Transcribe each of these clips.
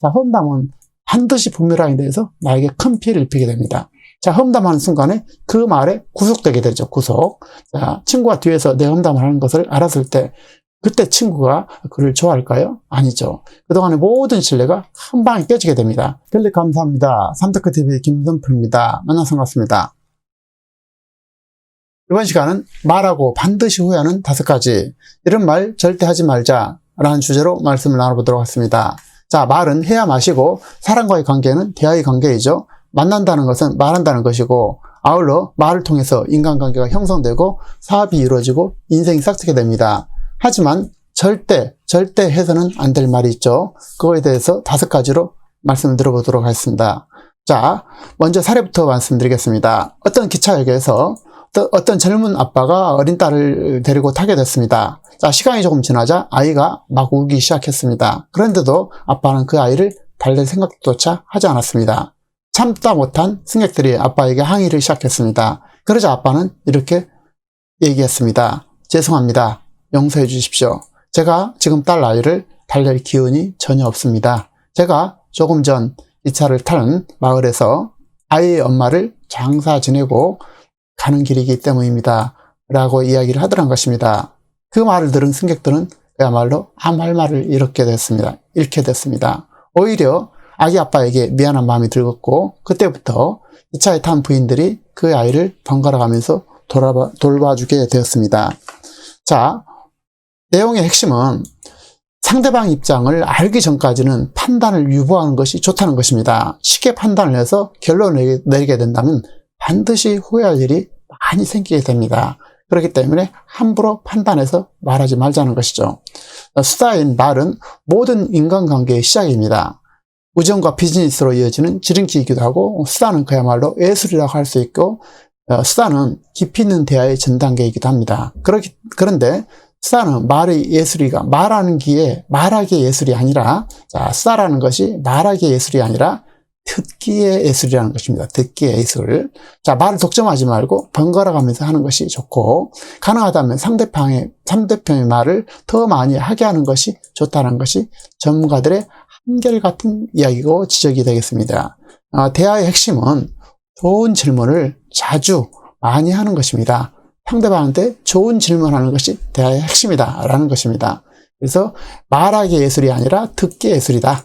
자, 험담은 반드시 부메랑에 대해서 나에게 큰 피해를 입히게 됩니다. 자, 험담하는 순간에 그 말에 구속되게 되죠. 구속. 자, 친구가 뒤에서 내 험담을 하는 것을 알았을 때 그때 친구가 그를 좋아할까요? 아니죠. 그동안의 모든 신뢰가 한 방에 깨지게 됩니다. 클릭 감사합니다. 삼덕크TV 김선표입니다. 만나서 반갑습니다. 이번 시간은 말하고 반드시 후회하는 5가지, 이런 말 절대 하지 말자 라는 주제로 말씀을 나눠보도록 하겠습니다. 자, 말은 해야 마시고 사람과의 관계는 대화의 관계이죠. 만난다는 것은 말한다는 것이고, 아울러 말을 통해서 인간관계가 형성되고 사업이 이루어지고 인생이 싹트게 됩니다. 하지만 절대 해서는 안 될 말이 있죠. 그거에 대해서 5가지로 말씀을 드려보도록 하겠습니다. 자, 먼저 사례부터 말씀드리겠습니다. 어떤 기차역에서 어떤 젊은 아빠가 어린 딸을 데리고 타게 됐습니다. 자, 시간이 조금 지나자 아이가 막 울기 시작했습니다. 그런데도 아빠는 그 아이를 달랠 생각조차 하지 않았습니다. 참다 못한 승객들이 아빠에게 항의를 시작했습니다. 그러자 아빠는 이렇게 얘기했습니다. 죄송합니다. 용서해 주십시오. 제가 지금 딸 아이를 달랠 기운이 전혀 없습니다. 제가 조금 전 이 차를 타는 마을에서 아이의 엄마를 장사 지내고 가는 길이기 때문입니다. 라고 이야기를 하더란 것입니다. 그 말을 들은 승객들은 그야말로 아무 할 말을 잃게 됐습니다. 오히려 아기 아빠에게 미안한 마음이 들었고, 그때부터 이 차에 탄 부인들이 그 아이를 번갈아 가면서 돌봐주게 되었습니다. 자, 내용의 핵심은 상대방 입장을 알기 전까지는 판단을 유보하는 것이 좋다는 것입니다. 쉽게 판단을 해서 결론을 내리게 된다면 반드시 후회할 일이 많이 생기게 됩니다. 그렇기 때문에 함부로 판단해서 말하지 말자는 것이죠. 수다인 말은 모든 인간관계의 시작입니다. 우정과 비즈니스로 이어지는 지름길이기도 하고, 수다는 그야말로 예술이라고 할 수 있고, 수다는 깊이 있는 대화의 전 단계이기도 합니다. 그런데 수다는 말의 예술이가 말하기의 예술이 아니라, 자, 수다라는 것이 말하기의 예술이 아니라 듣기의 예술이라는 것입니다. 듣기의 예술. 자, 말을 독점하지 말고 번갈아 가면서 하는 것이 좋고, 가능하다면 상대방의 말을 더 많이 하게 하는 것이 좋다는 것이 전문가들의 한결같은 이야기고 지적이 되겠습니다. 대화의 핵심은 좋은 질문을 자주 많이 하는 것입니다. 상대방한테 좋은 질문하는 것이 대화의 핵심이다 라는 것입니다. 그래서 말하기의 예술이 아니라 듣기의 예술이다.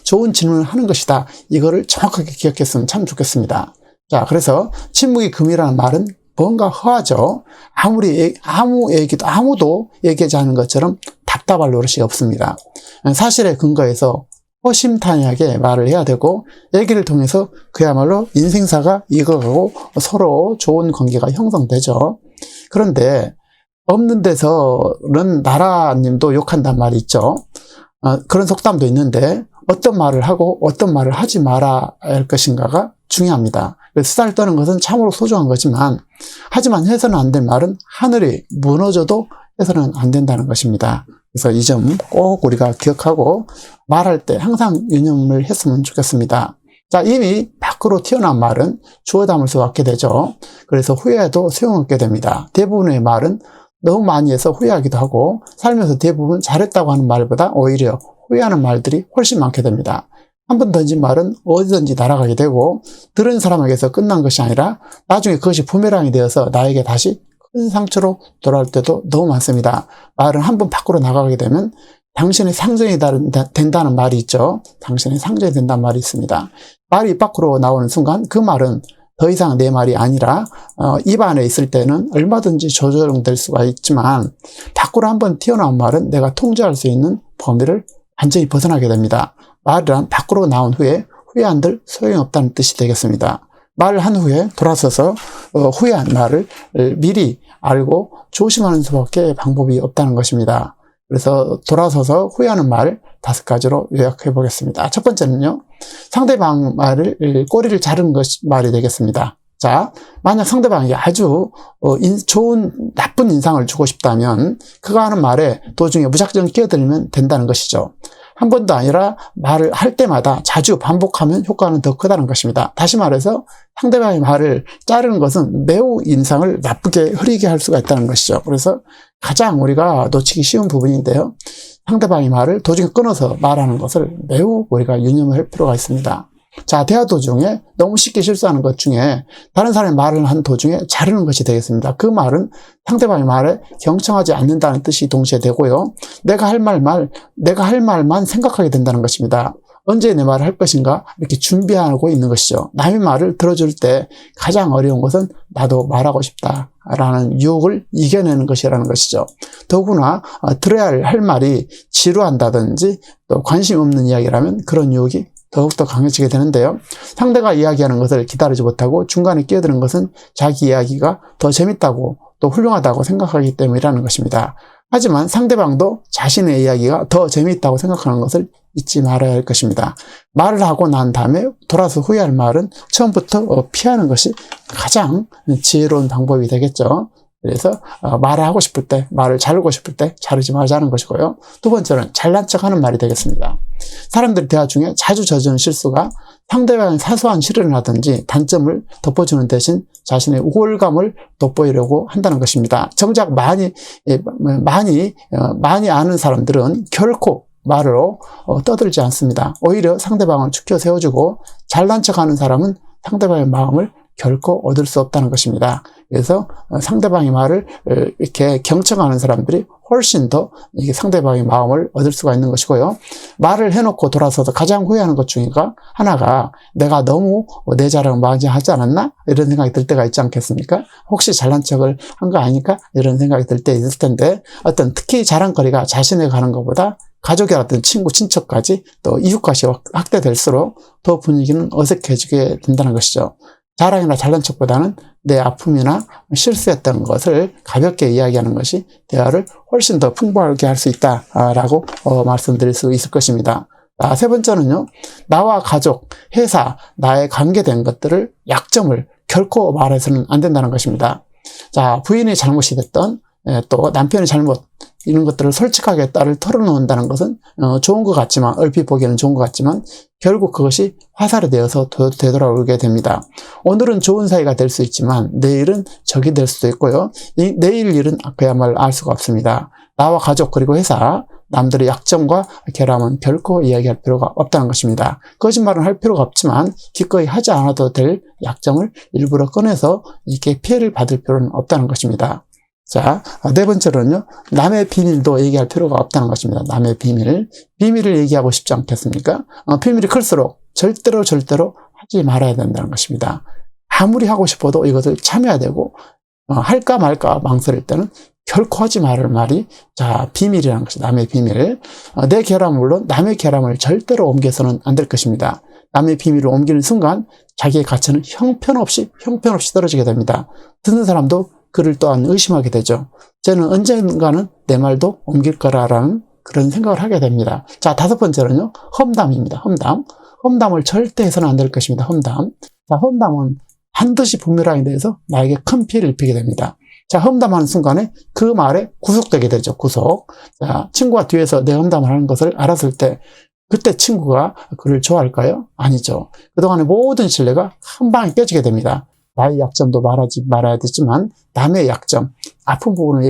좋은 질문을 하는 것이다. 이거를 정확하게 기억했으면 참 좋겠습니다. 자, 그래서 침묵이 금이라는 말은 뭔가 허하죠. 아무도 얘기하지 않는 것처럼 답답할 노릇이 없습니다. 사실에 근거해서 허심탄회하게 말을 해야 되고, 얘기를 통해서 그야말로 인생사가 익어가고 서로 좋은 관계가 형성되죠. 그런데 없는 데서는 나라님도 욕한단 말이 있죠. 그런 속담도 있는데, 어떤 말을 하고 어떤 말을 하지 말아야 할 것인가가 중요합니다. 수다를 떠는 것은 참으로 소중한 거지만, 하지만 해서는 안 될 말은 하늘이 무너져도 해서는 안 된다는 것입니다. 그래서 이 점 꼭 우리가 기억하고 말할 때 항상 유념을 했으면 좋겠습니다. 자, 이미 밖으로 튀어나온 말은 주워 담을 수밖에 되죠. 그래서 후회해도 소용없게 됩니다. 대부분의 말은 너무 많이 해서 후회하기도 하고, 살면서 대부분 잘했다고 하는 말보다 오히려 후회하는 말들이 훨씬 많게 됩니다. 한 번 던진 말은 어디든지 날아가게 되고, 들은 사람에게서 끝난 것이 아니라 나중에 그것이 부메랑이 되어서 나에게 다시 큰 상처로 돌아올 때도 너무 많습니다. 말은 한 번 밖으로 나가게 되면 당신의 상정이 된다는 말이 있죠. 당신의 상정이 된다는 말이 있습니다. 말이 입 밖으로 나오는 순간 그 말은 더 이상 내 말이 아니라 입 안에 있을 때는 얼마든지 조정될 수가 있지만, 밖으로 한번 튀어나온 말은 내가 통제할 수 있는 범위를 완전히 벗어나게 됩니다. 말이란 밖으로 나온 후에 후회한들 소용이 없다는 뜻이 되겠습니다. 말을 한 후에 돌아서서 후회한 말을 미리 알고 조심하는 수밖에 방법이 없다는 것입니다. 그래서 돌아서서 후회하는 말 5가지로 요약해 보겠습니다. 첫 번째는요, 상대방 말을 꼬리를 자르는 말이 되겠습니다. 자, 만약 상대방에게 아주 나쁜 인상을 주고 싶다면 그가 하는 말에 도중에 무작정 끼어들면 된다는 것이죠. 한 번도 아니라 말을 할 때마다 자주 반복하면 효과는 더 크다는 것입니다. 다시 말해서 상대방의 말을 자르는 것은 매우 인상을 나쁘게 흐리게 할 수가 있다는 것이죠. 그래서 가장 우리가 놓치기 쉬운 부분인데요. 상대방의 말을 도중에 끊어서 말하는 것을 매우 우리가 유념할 필요가 있습니다. 자, 대화 도중에 너무 쉽게 실수하는 것 중에 다른 사람이 말을 한 도중에 자르는 것이 되겠습니다. 그 말은 상대방의 말에 경청하지 않는다는 뜻이 동시에 되고요. 내가 할 말만 생각하게 된다는 것입니다. 언제 내 말을 할 것인가 이렇게 준비하고 있는 것이죠. 남의 말을 들어줄 때 가장 어려운 것은 나도 말하고 싶다라는 유혹을 이겨내는 것이라는 것이죠. 더구나 들어야 할 말이 지루한다든지 또 관심 없는 이야기라면 그런 유혹이 더욱더 강해지게 되는데요. 상대가 이야기하는 것을 기다리지 못하고 중간에 끼어드는 것은 자기 이야기가 더 재밌다고 또 훌륭하다고 생각하기 때문이라는 것입니다. 하지만 상대방도 자신의 이야기가 더 재미있다고 생각하는 것을 잊지 말아야 할 것입니다. 말을 하고 난 다음에 돌아서 후회할 말은 처음부터 피하는 것이 가장 지혜로운 방법이 되겠죠. 그래서 말을 하고 싶을 때, 말을 자르고 싶을 때 자르지 말자는 것이고요. 두 번째는 잘난 척하는 말이 되겠습니다. 사람들이 대화 중에 자주 저지르는 실수가 상대방의 사소한 실언을 하든지 단점을 덮어주는 대신 자신의 우월감을 돋보이려고 한다는 것입니다. 정작 많이 아는 사람들은 결코 말로 떠들지 않습니다. 오히려 상대방을 축켜 세워주고 잘난 척하는 사람은 상대방의 마음을 결코 얻을 수 없다는 것입니다. 그래서 상대방의 말을 이렇게 경청하는 사람들이 훨씬 더 이게 상대방의 마음을 얻을 수가 있는 것이고요. 말을 해놓고 돌아서서 가장 후회하는 것 중에 하나가 내가 너무 내 자랑을 많이 하지 않았나? 이런 생각이 들 때가 있지 않겠습니까? 혹시 잘난 척을 한 거 아닐까? 이런 생각이 들 때 있을 텐데 특히 자랑거리가 자신에게 가는 것보다 가족이라든 친구, 친척까지 또 이웃까지 확대될수록 더 분위기는 어색해지게 된다는 것이죠. 자랑이나 잘난 척보다는 내 아픔이나 실수했던 것을 가볍게 이야기하는 것이 대화를 훨씬 더 풍부하게 할 수 있다라고 말씀드릴 수 있을 것입니다. 세 번째는요, 나와 가족, 회사, 나에 관계된 것들을 약점을 결코 말해서는 안 된다는 것입니다. 자, 부인의 잘못이 됐던 또 남편의 잘못, 이런 것들을 솔직하게 딸을 털어놓는다는 것은 좋은 것 같지만, 얼핏 보기에는 좋은 것 같지만 결국 그것이 화살이 되어서 되돌아오게 됩니다. 오늘은 좋은 사이가 될 수 있지만 내일은 적이 될 수도 있고요. 내일 일은 그야말로 알 수가 없습니다. 나와 가족 그리고 회사, 남들의 약점과 결함은 결코 이야기할 필요가 없다는 것입니다. 거짓말은 할 필요가 없지만 기꺼이 하지 않아도 될 약점을 일부러 꺼내서 이렇게 피해를 받을 필요는 없다는 것입니다. 자, 네 번째로는요, 남의 비밀도 얘기할 필요가 없다는 것입니다. 남의 비밀을 얘기하고 싶지 않겠습니까? 비밀이 클수록 절대로 하지 말아야 된다는 것입니다. 아무리 하고 싶어도 이것을 참여해야 되고, 할까 말까 망설일 때는 결코 하지 말을 말이, 자, 비밀이라는 것이 남의 비밀. 내 결함은 물론 남의 결함을 절대로 옮겨서는 안 될 것입니다. 남의 비밀을 옮기는 순간 자기의 가치는 형편없이 떨어지게 됩니다. 듣는 사람도 그를 또한 의심하게 되죠. 저는 언젠가는 내 말도 옮길 거라라는 그런 생각을 하게 됩니다. 자, 다섯 번째는요, 험담입니다. 험담을 절대 해서는 안 될 것입니다. 험담. 자, 험담은 반드시 부메랑에 대해서 나에게 큰 피해를 입히게 됩니다. 자, 험담하는 순간에 그 말에 구속되게 되죠. 구속. 자, 친구가 뒤에서 내 험담을 하는 것을 알았을 때 그때 친구가 그를 좋아할까요? 아니죠. 그동안의 모든 신뢰가 한 방에 깨지게 됩니다. 나의 약점도 말하지 말아야 되지만 남의 약점, 아픈 부분을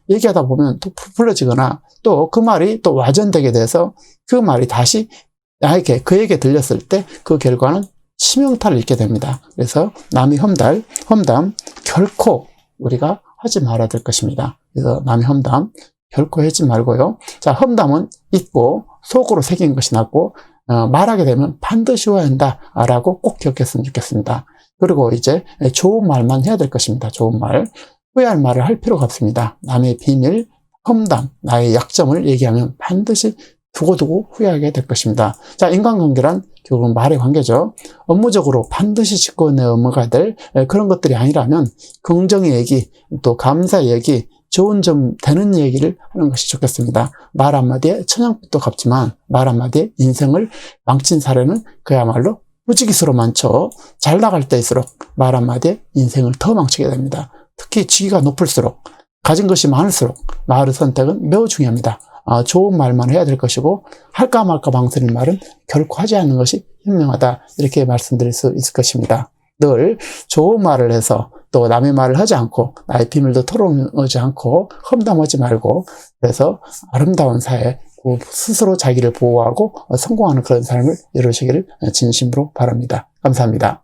얘기하다 보면 또 풀어지거나 또 그 말이 또 와전되게 돼서 그 말이 다시 그에게 들렸을 때 그 결과는 치명타를 입게 됩니다. 그래서 남의 험담 결코 우리가 하지 말아야 될 것입니다. 그래서 남의 험담 결코 하지 말고요. 자, 험담은 잊고 속으로 새긴 것이 낫고 말하게 되면 반드시 해야 한다라고 꼭 기억했으면 좋겠습니다. 그리고 이제 좋은 말만 해야 될 것입니다. 좋은 말. 후회할 말을 할 필요가 없습니다. 남의 비밀, 험담, 나의 약점을 얘기하면 반드시 두고두고 후회하게 될 것입니다. 자, 인간관계란 결국은 말의 관계죠. 업무적으로 반드시 짚어내야 넘어가야 될 그런 것들이 아니라면 긍정의 얘기, 또 감사의 얘기, 좋은 점 되는 얘기를 하는 것이 좋겠습니다. 말 한마디에 천냥빚도 갚지만 말 한마디에 인생을 망친 사례는 그야말로 무지기수로 많죠. 잘 나갈 때일수록 말 한마디에 인생을 더 망치게 됩니다. 특히 직위가 높을수록, 가진 것이 많을수록 말의 선택은 매우 중요합니다. 좋은 말만 해야 될 것이고 할까 말까 망설이는 말은 결코 하지 않는 것이 현명하다, 이렇게 말씀드릴 수 있을 것입니다. 늘 좋은 말을 해서 또 남의 말을 하지 않고 나의 비밀도 털어놓지 않고 험담하지 말고, 그래서 아름다운 사회 스스로 자기를 보호하고 성공하는 그런 삶을 이루시기를 진심으로 바랍니다. 감사합니다.